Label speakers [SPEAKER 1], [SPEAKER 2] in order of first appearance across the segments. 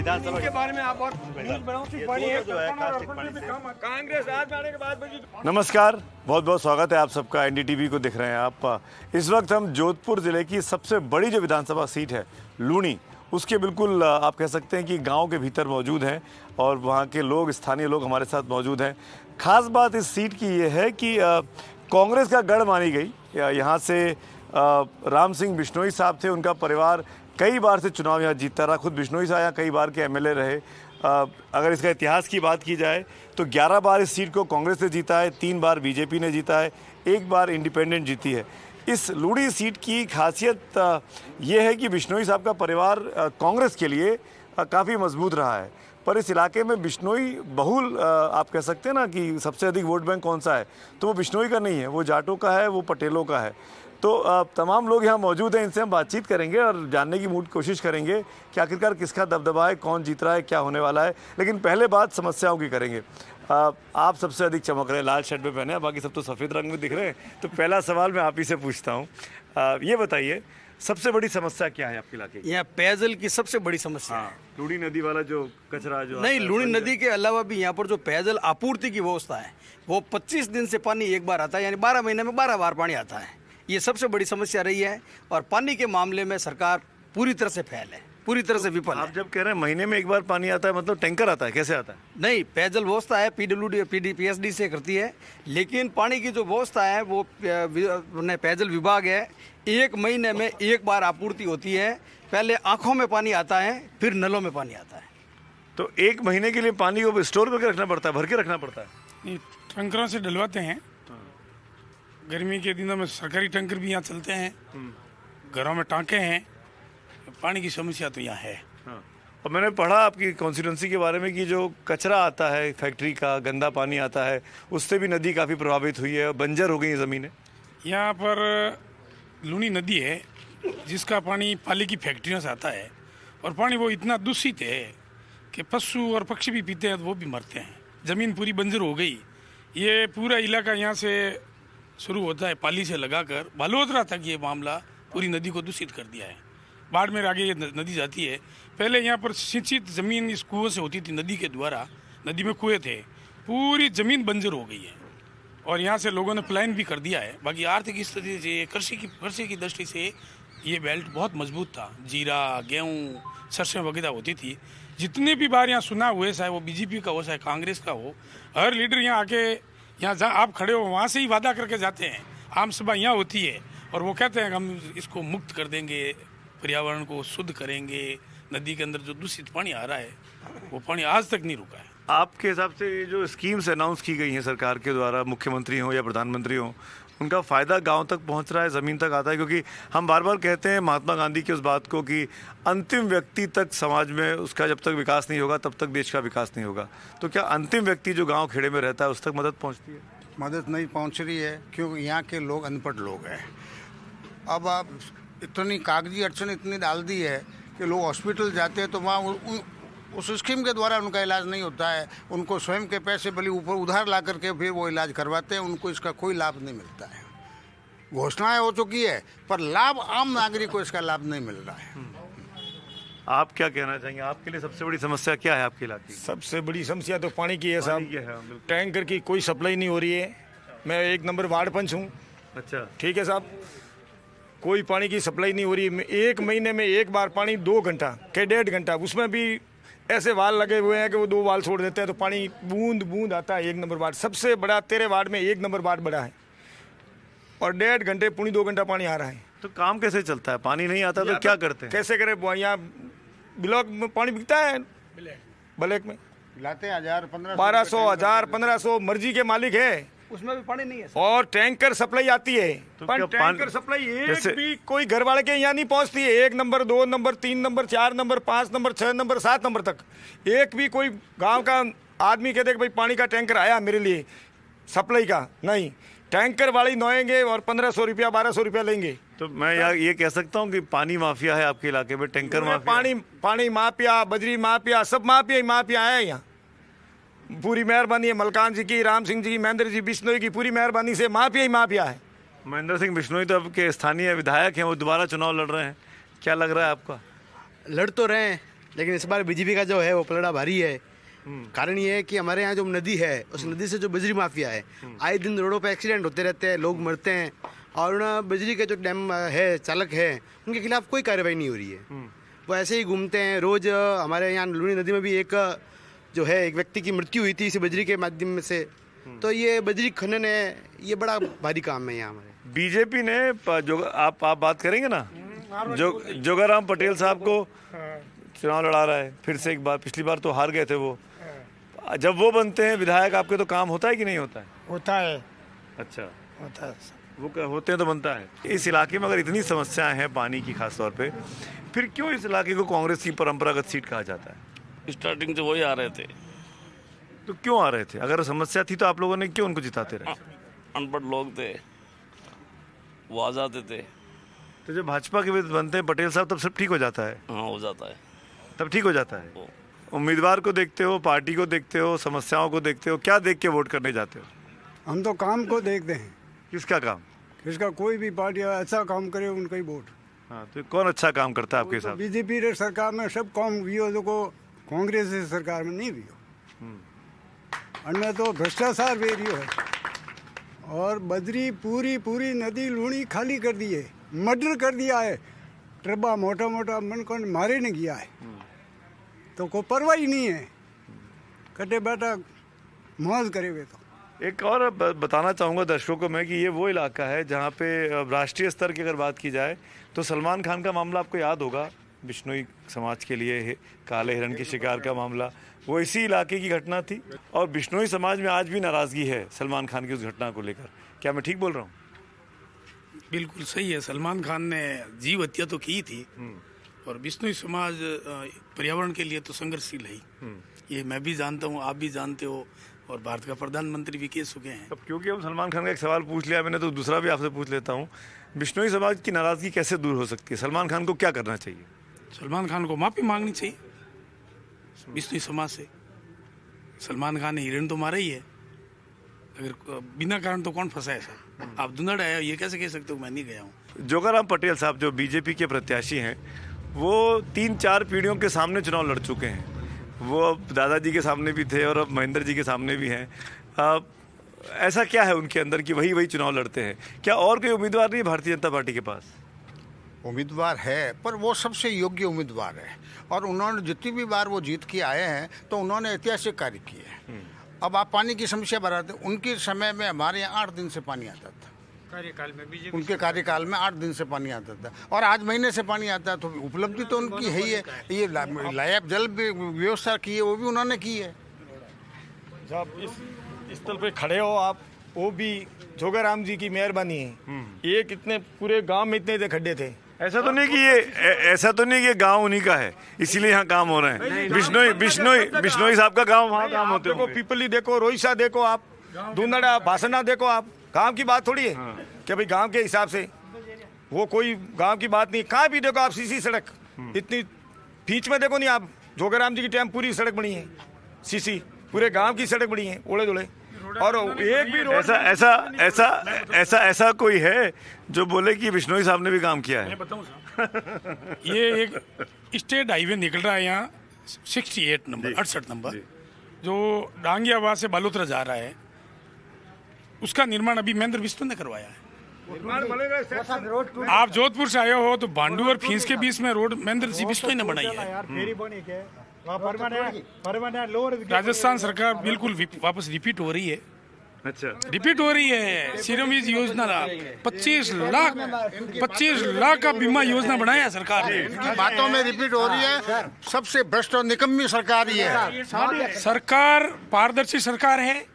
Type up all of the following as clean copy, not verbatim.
[SPEAKER 1] विधानसभा
[SPEAKER 2] के बारे में आप और न्यूज़ बनाओ सिर्फ पानी है कांग्रेस आज में आने के बाद
[SPEAKER 3] नमस्कार, बहुत बहुत स्वागत है आप सबका। एनडीटीवी को देख रहे हैं आप। इस वक्त हम जोधपुर ज़िले की सबसे बड़ी जो विधानसभा सीट है लूणी, उसके बिल्कुल आप कह सकते हैं कि गांव के भीतर मौजूद हैं और वहां के लोग, स्थानीय लोग हमारे साथ मौजूद हैं। खास बात इस सीट की ये है कि कांग्रेस का गढ़ मानी गई। यहाँ से राम सिंह बिश्नोई साहब थे, उनका परिवार कई बार से चुनाव यहाँ जीतता रहा। खुद बिश्नोई साहब यहाँ कई बार के एमएलए रहे। अगर इसका इतिहास की बात की जाए तो 11 बार इस सीट को कांग्रेस ने जीता है, 3 बार बीजेपी ने जीता है, 1 बार इंडिपेंडेंट जीती है। इस लूणी सीट की खासियत ये है कि बिश्नोई साहब का परिवार कांग्रेस के लिए काफ़ी मजबूत रहा है, पर इस इलाके में बिश्नोई बहुल आप कह सकते हैं ना कि सबसे अधिक वोट बैंक कौन सा है, तो वो बिश्नोई का नहीं है, वो जाटों का है, वो पटेलों का है। तो तमाम लोग यहाँ मौजूद हैं, इनसे हम बातचीत करेंगे और जानने की कोशिश करेंगे कि आखिरकार किसका दबदबा है, कौन जीत रहा है, क्या होने वाला है। लेकिन पहले बात समस्याओं की करेंगे। आप सबसे अधिक चमक रहे हैं, लाल शर्ट में पहने हैं, बाकी सब तो सफ़ेद रंग में दिख रहे हैं। तो पहला सवाल मैं आप ही से पूछता हूँ, ये बताइए सबसे बड़ी समस्या क्या है आपके इलाके की?
[SPEAKER 4] यहाँ पेयजल की सबसे बड़ी समस्या है।
[SPEAKER 3] लूणी नदी वाला जो कचरा जो
[SPEAKER 4] नहीं, लूणी नदी के अलावा भी यहाँ पर जो पेयजल आपूर्ति की व्यवस्था है वो 25 दिन से पानी एक बार आता है, यानी 12 महीने में 12 बार पानी आता है। ये सबसे बड़ी समस्या रही है और पानी के मामले में सरकार पूरी तरह से फेल है, पूरी तरह से विफल है।
[SPEAKER 3] आप जब कह रहे हैं महीने में एक बार पानी आता है, मतलब टैंकर आता है, कैसे आता है?
[SPEAKER 4] नहीं, पेयजल व्यवस्था है पीडब्ल्यूडी पीएसडी से करती है, लेकिन पानी की जो व्यवस्था है वो पेयजल विभाग है। 1 महीने में 1 बार आपूर्ति होती है। पहले आंखों में पानी आता है, फिर नलों में पानी आता है।
[SPEAKER 3] तो 1 महीने के लिए पानी को स्टोर करके रखना पड़ता है, भर के रखना पड़ता है?
[SPEAKER 2] नहीं, टंकरों से डलवाते हैं। गर्मी के दिनों में सरकारी टंकर भी यहाँ चलते हैं, घरों में टांके हैं। पानी की समस्या तो यहाँ है।
[SPEAKER 3] और मैंने पढ़ा आपकी कॉन्स्टिट्यूंसी के बारे में कि जो कचरा आता है फैक्ट्री का, गंदा पानी आता है, उससे भी नदी काफ़ी प्रभावित हुई है, बंजर हो गई है ज़मीनें।
[SPEAKER 2] यहाँ पर लूणी नदी है जिसका पानी पाली की फैक्ट्रियों से आता है और पानी वो इतना दूषित है कि पशु और पक्षी भी पीते हैं तो वो भी मरते हैं। ज़मीन पूरी बंजर हो गई। ये पूरा इलाका यहाँ से शुरू होता है पाली से लगाकर बालोतरा तक, ये मामला पूरी नदी को दूषित कर दिया है। बाड़मेर आगे ये नदी जाती है। पहले यहाँ पर सिंचित ज़मीन इस कुएं से होती थी, नदी के द्वारा, नदी में कुएं थे। पूरी ज़मीन बंजर हो गई है और यहाँ से लोगों ने प्लान भी कर दिया है। बाकी आर्थिक स्थिति से, कृषि की दृष्टि से ये बेल्ट बहुत मजबूत था। जीरा, गेहूँ, सरसों वगैरह होती थी। जितने भी बार यहाँ सुना हुए, चाहे वो बीजेपी का हो चाहे कांग्रेस का हो, हर लीडर यहाँ आके, यहाँ जहाँ आप खड़े हो वहाँ से ही वादा करके जाते हैं। आम सभा यहाँ होती है और वो कहते हैं कि हम इसको मुक्त कर देंगे, पर्यावरण को शुद्ध करेंगे। नदी के अंदर जो दूषित पानी आ रहा है वो पानी आज तक नहीं रुका है।
[SPEAKER 3] आपके हिसाब से ये जो स्कीम्स अनाउंस की गई हैं सरकार के द्वारा, मुख्यमंत्री हो या प्रधानमंत्री हो, उनका फ़ायदा गांव तक पहुंच रहा है, ज़मीन तक आता है? क्योंकि हम बार बार कहते हैं महात्मा गांधी की उस बात को कि अंतिम व्यक्ति तक समाज में उसका जब तक विकास नहीं होगा तब तक देश का विकास नहीं होगा। तो क्या अंतिम व्यक्ति जो गाँव खेड़े में रहता है उस तक मदद पहुँचती है?
[SPEAKER 5] मदद नहीं पहुंच रही है क्योंकि यहाँ के लोग अनपढ़ लोग हैं। अब आप इतनी कागजी अड़चन इतनी डाल दी है कि लोग हॉस्पिटल जाते हैं तो वहाँ उस स्कीम के द्वारा उनका इलाज नहीं होता है। उनको स्वयं के पैसे भले ऊपर उधार ला करके फिर वो इलाज करवाते हैं, उनको इसका कोई लाभ नहीं मिलता है। घोषणाएं हो चुकी है पर लाभ आम नागरिक को इसका लाभ नहीं मिल रहा है।
[SPEAKER 3] आप क्या कहना चाहेंगे? आपके लिए सबसे बड़ी समस्या क्या है आपके इलाके की?
[SPEAKER 6] सबसे बड़ी समस्या तो पानी की है साहब।
[SPEAKER 3] बिल्कुल।
[SPEAKER 6] टैंकर की कोई सप्लाई नहीं हो रही है। मैं 1 नंबर वार्ड पंच हूँ।
[SPEAKER 3] अच्छा,
[SPEAKER 6] ठीक है साहब, कोई पानी की सप्लाई नहीं हो रही है। 1 महीने में 1 बार पानी 2 घंटा के 1.5 घंटा, उसमें भी ऐसे वाल लगे हुए हैं कि वो 2 वाल छोड़ देते हैं तो पानी बूंद बूंद आता है। 1 नंबर वार्ड सबसे बड़ा, तेरे वार्ड में 1 नंबर वार्ड बड़ा है और 1.5 घंटे पौनी 2 घंटा पानी आ रहा है।
[SPEAKER 3] तो काम कैसे चलता है? पानी नहीं आता तो क्या करते हैं?
[SPEAKER 6] कैसे करें? यहाँ ब्लॉक में पानी बिकता है, ब्लैक में
[SPEAKER 5] लाते 1000, 1500,
[SPEAKER 6] 1200, 1000, 1500 मर्जी के मालिक है,
[SPEAKER 4] उसमें भी पानी नहीं है।
[SPEAKER 6] और टैंकर सप्लाई आती है
[SPEAKER 3] तो
[SPEAKER 6] पर
[SPEAKER 3] क्या
[SPEAKER 6] टैंकर सप्लाई
[SPEAKER 3] जैसे
[SPEAKER 6] एक भी कोई घर वाले के यहाँ नहीं पहुँचती है। 1 number, 2 number, 3 number, 4 number, 5 number, 6 number, 7 number तक एक भी कोई गांव का आदमी कहते भाई पानी का टैंकर आया मेरे लिए सप्लाई का, नहीं। टैंकर वाले नोएंगे और 1500 रुपया 1200 रुपया लेंगे।
[SPEAKER 3] तो मैं ये कह सकता हूँ कि पानी माफिया है आपके इलाके में, टैंकर माफिया।
[SPEAKER 6] पानी माफिया, बजरी माफिया, सब माफिया ही माफिया है यहाँ। पूरी मेहरबानी है मलकान जी की, राम सिंह जी की, महेंद्र जी बिश्नोई की, पूरी मेहरबानी से माफिया ही माफिया है।
[SPEAKER 3] महेंद्र सिंह बिश्नोई तो अब के स्थानीय विधायक हैं, वो दोबारा चुनाव लड़ रहे हैं, क्या लग रहा है आपका?
[SPEAKER 4] लड़ तो रहे हैं
[SPEAKER 1] लेकिन इस बार बीजेपी का जो है वो पलड़ा भारी है। कारण ये है कि हमारे यहाँ जो नदी है उस नदी से जो बजरी माफिया है, आए दिन रोडों पे एक्सीडेंट होते रहते हैं, लोग मरते हैं, और उन बजरी के जो डैम है चालक है उनके खिलाफ कोई कार्रवाई नहीं हो रही है। वो ऐसे ही घूमते हैं। रोज़ हमारे यहाँ लूनी नदी में भी एक जो है एक व्यक्ति की मृत्यु हुई थी इसी बजरी के माध्यम से। तो ये बजरी खनन है, ये बड़ा भारी काम है यहाँ हमारे।
[SPEAKER 3] बीजेपी ने जो आप बात करेंगे ना, जोगाराम पटेल साहब को चुनाव लड़ा रहा है फिर से एक बार। पिछली बार तो हार गए थे वो। जब वो बनते हैं विधायक, आपके तो काम होता है कि नहीं होता है?
[SPEAKER 7] होता है।
[SPEAKER 3] अच्छा,
[SPEAKER 7] होता है।
[SPEAKER 3] वो होते हैं तो बनता है। इस इलाके में अगर इतनी समस्याएं हैं पानी की खास तौर पे, फिर क्यों इस इलाके को कांग्रेस की परंपरागत सीट कहा जाता है?
[SPEAKER 8] स्टार्टिंग से वही आ रहे थे।
[SPEAKER 3] तो क्यों आ रहे थे? अगर समस्या थी तो आप लोगों ने क्यों उनको जिताते रहे?
[SPEAKER 8] अनपढ़ लोग थे, वो आ जाते थे।
[SPEAKER 3] तो जब भाजपा के विरुद्ध बनते हैं पटेल साहब, तब सब ठीक हो जाता है?
[SPEAKER 8] हाँ, हो जाता है।
[SPEAKER 3] तब ठीक हो जाता है। उम्मीदवार को देखते हो, पार्टी को देखते हो, समस्याओं को देखते हो, क्या देख के वोट करने जाते हो?
[SPEAKER 7] हम तो काम को देखते हैं।
[SPEAKER 3] किसका काम?
[SPEAKER 7] किसका कोई भी पार्टी अच्छा काम करे उनका ही वोट।
[SPEAKER 3] हाँ, तो कौन अच्छा काम करता है आपके हिसाब से?
[SPEAKER 7] बीजेपी रे सरकार में सब काम भी हो, जो को कांग्रेस की सरकार में नहीं भी हो। अन्य तो भ्रष्टाचार भी है। और बजरी पूरी नदी लूणी खाली कर दी है, मर्डर कर दिया है। ट्रबा मोटा मन को मारे नहीं किया है, तो कोई परवाह ही नहीं है। कटे बैठा मौज करे हुए। तो
[SPEAKER 3] एक और बताना चाहूँगा दर्शकों को मैं कि ये वो इलाका है जहाँ पे राष्ट्रीय स्तर की अगर बात की जाए तो सलमान खान का मामला आपको याद होगा। बिश्नोई समाज के लिए काले हिरण के शिकार का मामला, वो इसी इलाके की घटना थी। और बिश्नोई समाज में आज भी नाराज़गी है सलमान खान की उस घटना को लेकर। क्या मैं ठीक बोल रहा हूँ?
[SPEAKER 2] बिल्कुल सही है। सलमान खान ने जीव हत्या तो की थी, और बिश्नोई समाज पर्यावरण के लिए तो संघर्षशील है। ये मैं भी जानता हूँ, आप भी जानते हो, और भारत का प्रधानमंत्री भी कह चुके हैं।
[SPEAKER 3] अब क्योंकि हम सलमान खान का एक सवाल पूछ लिया मैंने, तो दूसरा भी आपसे पूछ लेता हूँ। बिश्नोई समाज की नाराज़गी कैसे दूर हो सकती है? सलमान खान को क्या करना चाहिए?
[SPEAKER 2] सलमान खान को माफ़ी मांगनी चाहिए बिश्नोई समाज से। सलमान खान ने हिरण तो मारा ही है, अगर बिना कारण तो कौन फंसा है सर? आप दुंदड़ आया ये कैसे कह सकते हो मैं नहीं गया हूँ?
[SPEAKER 3] जोगाराम पटेल साहब जो बीजेपी के प्रत्याशी हैं, वो 3-4 पीढ़ियों के सामने चुनाव लड़ चुके हैं। वो अब दादाजी के सामने भी थे और अब महेंद्र जी के सामने भी हैं। ऐसा क्या है उनके अंदर कि वही चुनाव लड़ते हैं? क्या और कोई उम्मीदवार नहीं भारतीय जनता पार्टी के पास?
[SPEAKER 5] उम्मीदवार है, पर वो सबसे योग्य उम्मीदवार है। और उन्होंने जितनी भी बार वो जीत के आए हैं तो उन्होंने ऐतिहासिक कार्य किए। अब आप पानी की समस्या बढ़ाते, उनके समय में हमारे यहाँ 8 दिन से पानी आता था।
[SPEAKER 7] कार्यकाल में बीजेपी
[SPEAKER 5] उनके कार्यकाल में 8 दिन से पानी आता था, और आज महीने से पानी आता है। तो उपलब्धि तो उनकी है ही है। ये लायब जल व्यवस्था की है, वो भी उन्होंने की है।
[SPEAKER 6] जब इस स्थल पे खड़े हो आप, वो भी जोगाराम जी की मेहरबानी है। ये कितने पूरे गांव में इतने खड्डे थे।
[SPEAKER 3] ऐसा तो नहीं कि ये गांव उन्हीं का है इसीलिए यहाँ काम हो रहे हैं। बिश्नोई साहब का गांव, वहाँ काम होते
[SPEAKER 6] देखो, पीपली देखो, रोहिसा देखो, आप दूनड़ा भाषणा देखो। आप गांव की बात थोड़ी है कि भाई गांव के हिसाब से वो कोई गांव की बात नहीं। कहाँ भी देखो आप सीसी सड़क, इतनी बीच में देखो नहीं आप। जोगाराम जी की टाइम पूरी सड़क बनी है, सीसी पूरे गांव की सड़क बनी है, ओले दोले। और एक भी रोड ऐसा कोई है जो बोले कि बिश्नोई साहब ने भी काम किया है?
[SPEAKER 2] मैं बताऊं सर, ये एक स्टेट हाईवे निकल रहा है यहाँ 68 नंबर 68 नंबर, जो डांगियावाद से बालोतरा जा रहा है, उसका निर्माण अभी महेंद्र बिश्नोई ने करवाया है। आप जोधपुर से आए हो तो भांडू और फीस के बीच में रोड महेंद्र जी बिश्नोई ने बनाई है। राजस्थान सरकार बिल्कुल वापस रिपीट हो रही है।
[SPEAKER 3] अच्छा,
[SPEAKER 2] रिपीट हो रही है। सीरमवीज योजना 25 लाख का बीमा योजना बनाया सरकार ने।
[SPEAKER 5] इनकी बातों में रिपीट हो रही है। सबसे भ्रष्ट और निकम्मी सरकार ये है।
[SPEAKER 2] सरकार पारदर्शी सरकार है।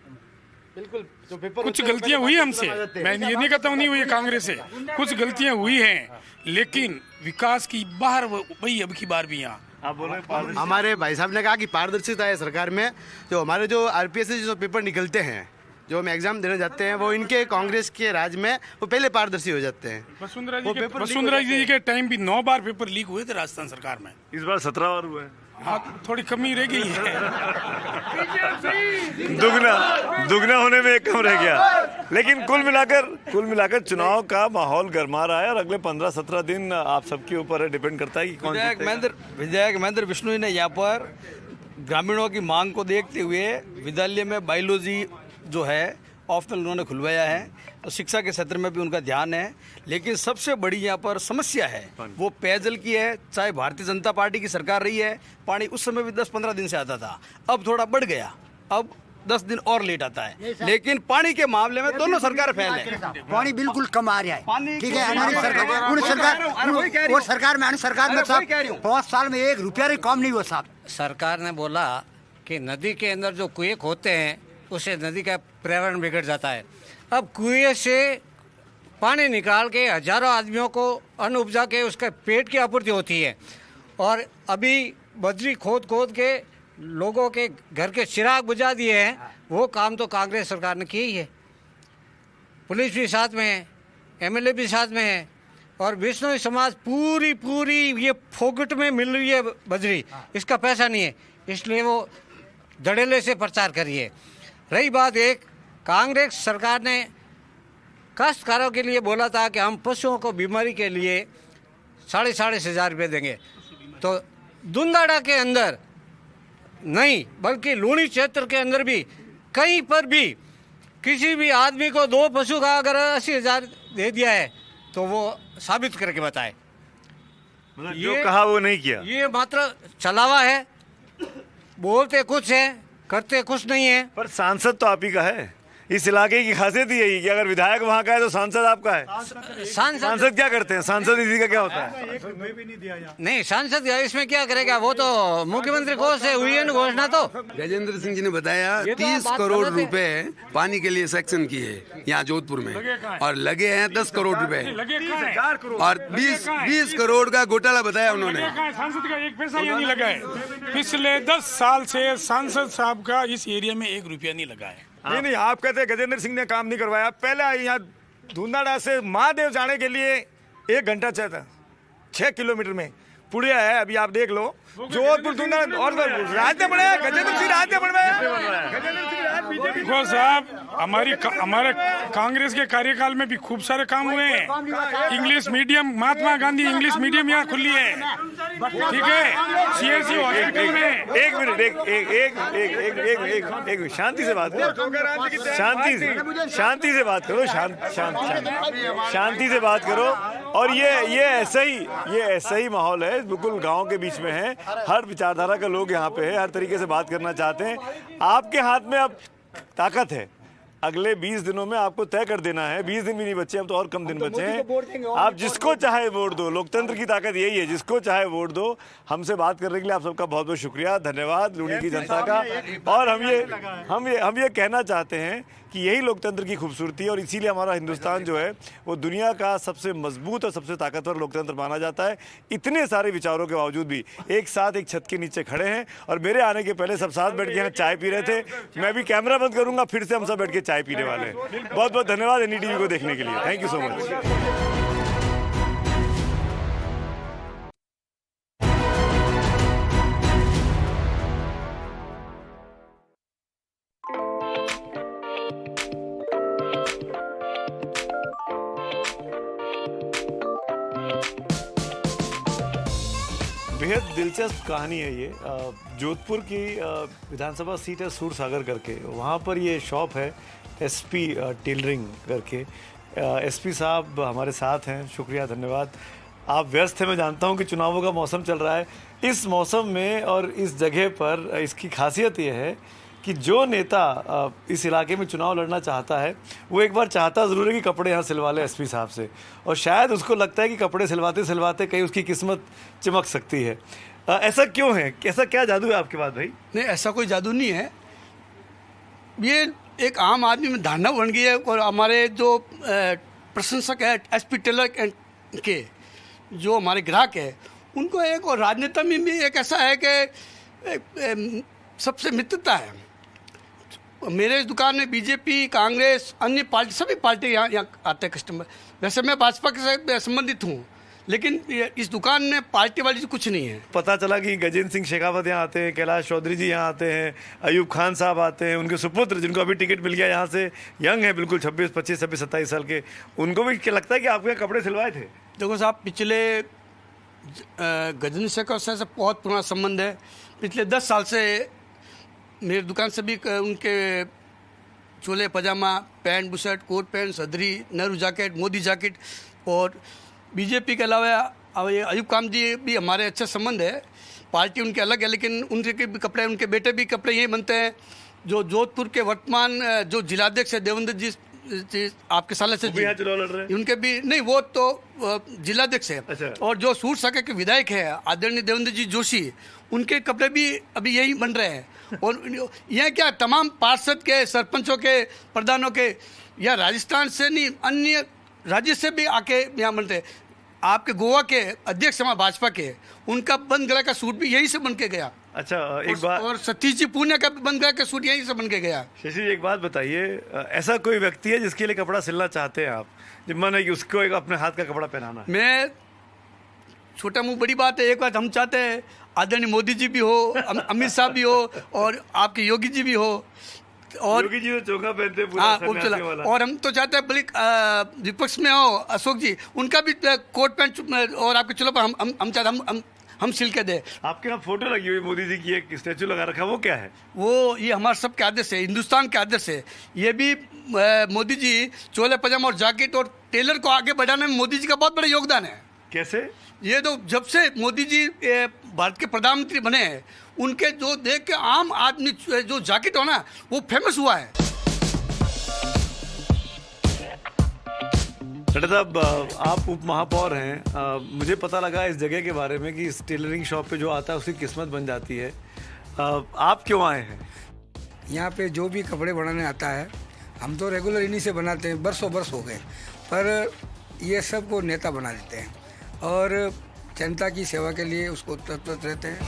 [SPEAKER 2] कुछ गलतियां हुई हमसे, मैं ये नहीं कहता हूँ नहीं हुई कांग्रेस से, कुछ गलतियां हुई हैं, लेकिन विकास की बाहर वही अब की बार भी यहाँ
[SPEAKER 3] आप बोले।
[SPEAKER 1] हमारे भाई साहब ने कहा कि पारदर्शिता है सरकार में। जो हमारे जो आरपीएस से जो पेपर निकलते हैं, जो हम एग्जाम देने जाते हैं, वो इनके कांग्रेस के राज में वो पहले पारदर्शी हो जाते हैं।
[SPEAKER 2] वसुंधरा जी के टाइम भी 9 बार पेपर लीक हुए थे राजस्थान सरकार में।
[SPEAKER 3] इस बार 17 बार हुआ है।
[SPEAKER 2] हाँ, थोड़ी कमी रह गई है।
[SPEAKER 3] दुगना होने में एक कम रह गया। लेकिन कुल मिलाकर चुनाव का माहौल गर्मा रहा है और अगले 15-17 दिन आप सबके ऊपर है, डिपेंड करता है कि कौन
[SPEAKER 4] विधायक महेंद्र बिश्नोई ने यहाँ पर ग्रामीणों की मांग को देखते हुए विद्यालय में बायोलॉजी जो है ऑप्शनल उन्होंने खुलवाया है, तो शिक्षा के क्षेत्र में भी उनका ध्यान है। लेकिन सबसे बड़ी यहाँ पर समस्या है वो पेयजल की है। चाहे भारतीय जनता पार्टी की सरकार रही है, पानी उस समय भी 10-15 दिन से आता था, अब थोड़ा बढ़ गया, अब 10 दिन और लेट आता है। लेकिन पानी के मामले में दोनों सरकार फेल है।
[SPEAKER 9] पानी बिल्कुल कम आ रहा है, ठीक है। हमारी सरकार में साहब 5 साल में 1 रुपया भी कम नहीं हुआ साहब।
[SPEAKER 10] सरकार ने बोला कि नदी के अंदर जो कुएं होते हैं उससे नदी का पर्यावरण बिगड़ जाता है। अब कुएं से पानी निकाल के हजारों आदमियों को अन्न उपजा के उसके पेट की आपूर्ति होती है, और अभी बजरी खोद के लोगों के घर के चिराग बुझा दिए हैं। वो काम तो कांग्रेस सरकार ने किया ही है। पुलिस भी साथ में है, एमएलए भी साथ में है, और बिश्नोई समाज पूरी ये फोकट में मिल रही है बजरी, इसका पैसा नहीं है, इसलिए वो धड़ेले से प्रचार करिए। रही बात एक, कांग्रेस सरकार ने काश्तकारों के लिए बोला था कि हम पशुओं को बीमारी के लिए 5,500 रुपये देंगे, तो दुंदाड़ा के अंदर नहीं बल्कि लूणी क्षेत्र के अंदर भी कहीं पर भी किसी भी आदमी को 2 पशु का अगर 80,000 दे दिया है तो वो साबित करके बताए।
[SPEAKER 3] मतलब जो कहा वो नहीं किया,
[SPEAKER 10] ये मात्र चलावा है, बोलते कुछ है करते कुछ नहीं है।
[SPEAKER 3] पर सांसद तो आप ही का है, इस इलाके की खासियत ही यही कि अगर विधायक वहाँ का है तो सांसद आपका है। सांसद क्या करते हैं? सांसद इसी का क्या होता है?
[SPEAKER 10] नहीं, सांसद इसमें क्या करेगा, वो तो मुख्यमंत्री कोष से हुई है ना घोषणा। तो
[SPEAKER 11] गजेंद्र सिंह जी ने बताया 30 करोड़ रुपए पानी के लिए सेक्शन किए यहाँ जोधपुर में, और लगे हैं 10 करोड़ रुपए, और 20 करोड़ का घोटाला बताया उन्होंने।
[SPEAKER 2] सांसद का 1 पैसा नहीं लगा है। पिछले 10 साल से सांसद साहब का इस एरिया में 1 रुपया नहीं लगा है।
[SPEAKER 6] नहीं, आप कहते हैं गजेंद्र सिंह ने काम नहीं करवाया। पहले यहाँ धुंधाड़ा से महादेव जाने के लिए 1 घंटा चाहिए था, 6 किलोमीटर में पुड़िया है। अभी आप देख लो जोधपुर धुंधाड़ा, और राज्य बढ़ाया गजेंद्र सिंह, राज्य बढ़वाया
[SPEAKER 2] देखो साहब, हमारे कांग्रेस के कार्यकाल में भी खूब सारे काम हुए हैं। English medium, Mahatma Gandhi English medium यहाँ खुली है, ठीक है। सीएससी हॉस्पिटल में
[SPEAKER 3] एक मिनट, एक शांति से बात करो, शांति से बात करो, शांति से बात करो। और ये ऐसा ही माहौल है, बिल्कुल गांव के बीच में है। हर विचारधारा का लोग यहाँ पे है, हर तरीके से बात करना चाहते हैं। आपके हाथ में अब ताकत है, अगले 20 दिनों में आपको तय कर देना है। 20 दिन भी नहीं बचे, अब तो और कम दिन बचे हैं। आप जिसको चाहे वोट दो, लोकतंत्र की ताकत यही है, जिसको चाहे वोट दो। हमसे बात करने के लिए आप सबका बहुत बहुत शुक्रिया, धन्यवाद लूणी की जनता का। और हम ये कहना चाहते हैं कि यही लोकतंत्र की खूबसूरती है, और इसीलिए हमारा हिंदुस्तान जो है वो दुनिया का सबसे मजबूत और सबसे ताकतवर लोकतंत्र माना जाता है। इतने सारे विचारों के बावजूद भी एक साथ एक छत के नीचे खड़े हैं, और मेरे आने के पहले सब साथ बैठ के यहाँ चाय पी रहे थे। मैं भी कैमरा बंद करूंगा, फिर से हम सब बैठ के चाय पीने वाले हैं। बहुत बहुत धन्यवाद एनडीटीवी को देखने के लिए, थैंक यू सो मच। बेहद दिलचस्प कहानी है ये। जोधपुर की विधानसभा सीट है सूरसागर करके, वहाँ पर ये शॉप है एसपी टेलरिंग करके। एसपी साहब हमारे साथ हैं, शुक्रिया, धन्यवाद। आप व्यस्त हैं, मैं जानता हूँ कि चुनावों का मौसम चल रहा है। इस मौसम में और इस जगह पर इसकी खासियत ये है कि जो नेता इस इलाके में चुनाव लड़ना चाहता है वो एक बार चाहता ज़रूर है कि कपड़े यहाँ सिलवा ले एसपी साहब से, और शायद उसको लगता है कि कपड़े सिलवाते सिलवाते कहीं उसकी किस्मत चमक सकती है। ऐसा क्यों है? कैसा क्या जादू है आपके पास भाई?
[SPEAKER 4] नहीं, ऐसा कोई जादू नहीं है, ये एक आम आदमी में धारणा बन गई है। और हमारे जो प्रशंसक है एसपी टेलर के, जो हमारे ग्राहक है, उनको एक, और राजनेता में भी एक ऐसा है कि सबसे मित्रता है। मेरे दुकान में बीजेपी, कांग्रेस, अन्य पार्टी, सभी पार्टी यहाँ आते हैं कस्टमर। वैसे मैं भाजपा के साथ संबंधित हूँ, लेकिन इस दुकान में पार्टी वाली कुछ नहीं है।
[SPEAKER 3] पता चला कि गजेंद्र सिंह शेखावत यहाँ आते हैं, कैलाश चौधरी जी यहाँ आते हैं, अयूब खान साहब आते हैं, उनके सुपुत्र जिनको अभी टिकट मिल गया यहाँ से, यंग है बिल्कुल 26, 25, 26, 27 साल के, उनको भी क्या लगता है कि आपके यहाँ कपड़े सिलवाए थे?
[SPEAKER 4] देखो साहब, पिछले गजेंद्र शेखावत से बहुत पुराना संबंध है। पिछले 10 साल से मेरी दुकान से भी उनके चोले पजामा, पैंट बुशर्ट, कोट पैंट, सदरी, नेहरू जैकेट, मोदी जैकेट, और बीजेपी के अलावा ये अयूब खान जी भी हमारे अच्छे संबंध है। पार्टी उनके अलग है, लेकिन उनके भी कपड़े, उनके बेटे भी कपड़े यही बनते हैं। जो जोधपुर के वर्तमान जो जिलाध्यक्ष है देवेंद्र जी आपके साले से
[SPEAKER 3] भी चुनाव लड़ रहे हैं।
[SPEAKER 4] उनके भी नहीं, वो तो जिलाध्यक्ष है।
[SPEAKER 3] अच्छा।
[SPEAKER 4] और जो सूर सके के विधायक है आदरणीय देवेंद्र जी जोशी, उनके कपड़े भी अभी यही बन रहे हैं। और यह क्या तमाम पार्षद के, सरपंचों के, प्रधानों के, या राजस्थान से नहीं अन्य राज्य से भी आके यहाँ बनते हैं। आपके गोवा के अध्यक्ष हमारे भाजपा के, उनका बंद गला का सूट भी यहीं से बन के गया।
[SPEAKER 3] अच्छा, एक बात,
[SPEAKER 4] और सतीश जी पुणे का बंद गला का सूट यहीं से बन के गया।
[SPEAKER 3] शशि जी एक बात बताइए, ऐसा कोई व्यक्ति है जिसके लिए कपड़ा सिलना चाहते हैं आप, जब मन है कि उसको एक अपने हाथ का कपड़ा पहनाना?
[SPEAKER 4] मैं छोटा मुंह बड़ी बात है, एक बात हम चाहते हैं आदरणीय मोदी जी भी हो, अमित शाह भी हो, और आपके योगी जी भी हो, और
[SPEAKER 3] योगी जी तो चोखा पहनते हैं पूरा
[SPEAKER 4] हाँ,
[SPEAKER 3] सन्यासी वाला।
[SPEAKER 4] और हम तो चाहते हैं बल्कि विपक्ष में हो अशोक जी, उनका भी कोट पैंट और आपके चलो पर हम चाहते हम सिल के दे।
[SPEAKER 3] आपके यहाँ फोटो लगी हुई मोदी जी की, एक स्टैचू लगा रखा, वो क्या है?
[SPEAKER 4] वो ये हमारे सबके आदर्श है, हिंदुस्तान के आदर्श है। ये भी मोदी जी चोले पजामा और जैकेट और टेलर को आगे बढ़ाने में मोदी जी का बहुत बड़ा योगदान है।
[SPEAKER 3] कैसे?
[SPEAKER 4] ये तो जब से मोदी जी भारत के प्रधानमंत्री बने हैं, उनके जो देख के आम आदमी जो जैकेट हो ना, वो फेमस हुआ है।
[SPEAKER 3] डॉक्टर साहब, आप उप महापौर हैं, मुझे पता लगा इस जगह के बारे में कि इस टेलरिंग शॉप पे जो आता है उसकी किस्मत बन जाती है। आप क्यों आए हैं
[SPEAKER 9] यहाँ पे? जो भी कपड़े बनाने आता है, हम तो रेगुलर इन्हीं से बनाते हैं, बरसों बरस हो गए, पर ये सब को नेता बना देते हैं और जनता की सेवा के लिए उसको तत्पर रहते हैं।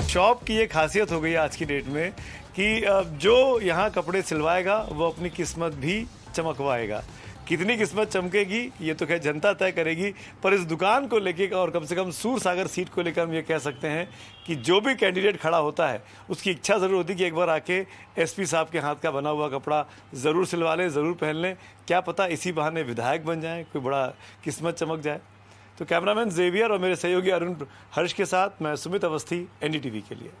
[SPEAKER 3] शॉप की ये खासियत हो गई आज की डेट में कि जो यहाँ कपड़े सिलवाएगा वो अपनी किस्मत भी चमकवाएगा। कितनी किस्मत चमकेगी ये तो खैर जनता तय करेगी, पर इस दुकान को लेके और कम से कम सूर सागर सीट को लेकर हम ये कह सकते हैं कि जो भी कैंडिडेट खड़ा होता है उसकी इच्छा ज़रूर होती है कि एक बार आके एसपी साहब के हाथ का बना हुआ कपड़ा ज़रूर सिलवा लें, ज़रूर पहन लें। क्या पता इसी बहाने विधायक बन जाएँ, कोई बड़ा किस्मत चमक जाए। तो कैमरामैन जेवियर और मेरे सहयोगी अरुण हर्ष के साथ मैं सुमित अवस्थी, NDTV के लिए।